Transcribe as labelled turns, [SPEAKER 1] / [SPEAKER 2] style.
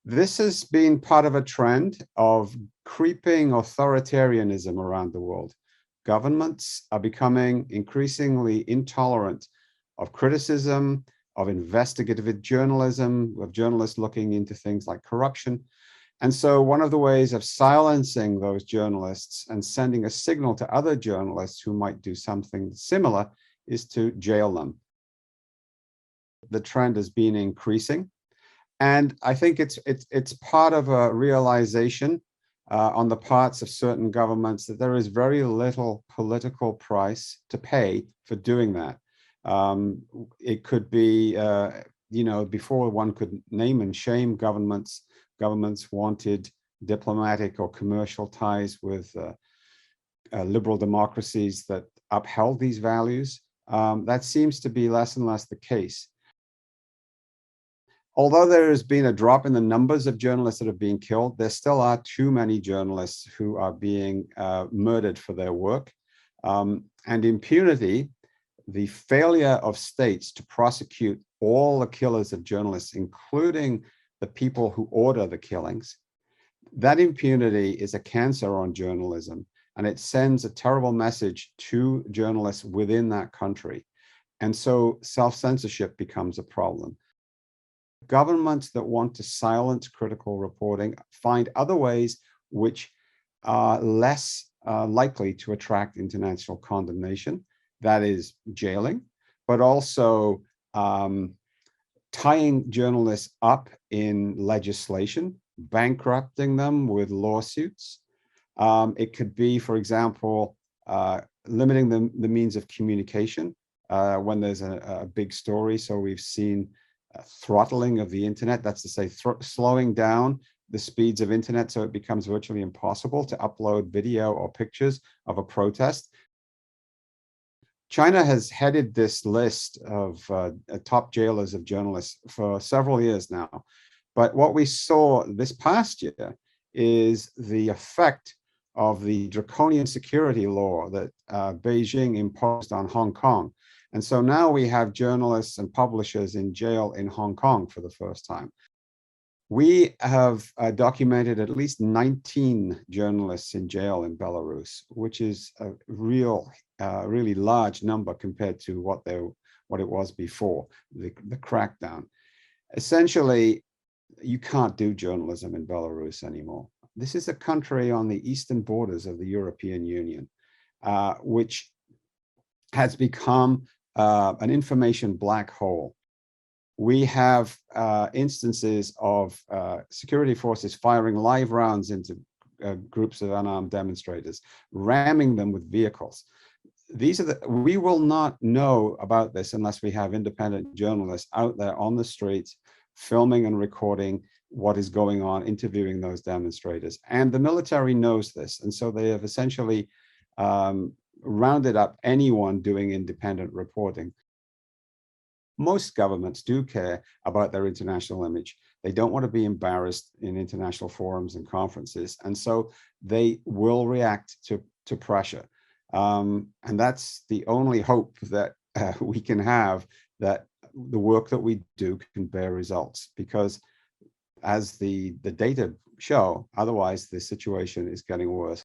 [SPEAKER 1] This has been part of a trend of creeping authoritarianism around the world. Governments are becoming increasingly intolerant of criticism, of investigative journalism, of journalists looking into things like corruption. And so one of the ways of silencing those journalists and sending a signal to other journalists who might do something similar is to jail them. The trend has been increasing. And I think it's part of a realization on the parts of certain governments that there is very little political price to pay for doing that. It could be, before one could name and shame governments wanted diplomatic or commercial ties with liberal democracies that upheld these values. That seems to be less and less the case. Although there has been a drop in the numbers of journalists that are being killed, there still are too many journalists who are being murdered for their work. And impunity, the failure of states to prosecute all the killers of journalists, including the people who order the killings, that impunity is a cancer on journalism, and it sends a terrible message to journalists within that country. And so self-censorship becomes a problem. Governments that want to silence critical reporting find other ways which are less likely to attract international condemnation. That is jailing, but also tying journalists up in legislation, bankrupting them with lawsuits. It could be, for example, limiting the means of communication when there's a big story. So we've seen throttling of the internet, that's to say slowing down the speeds of internet so it becomes virtually impossible to upload video or pictures of a protest. China has headed this list of top jailers of journalists for several years now. But what we saw this past year is the effect of the draconian security law that Beijing imposed on Hong Kong. And so now we have journalists and publishers in jail in Hong Kong for the first time. We have documented at least 19 journalists in jail in Belarus, which is a really large number compared to what it was before the crackdown. Essentially, you can't do journalism in Belarus anymore. This is a country on the eastern borders of the European Union, which has become an information black hole. We have instances of security forces firing live rounds into groups of unarmed demonstrators, ramming them with vehicles. We will not know about this unless we have independent journalists out there on the streets, filming and recording what is going on, interviewing those demonstrators. And the military knows this. And so they have essentially rounded up anyone doing independent reporting. Most governments do care about their international image. They don't want to be embarrassed in international forums and conferences. And so they will react to pressure. And that's the only hope that we can have, that the work that we do can bear results, because as the data show, otherwise the situation is getting worse.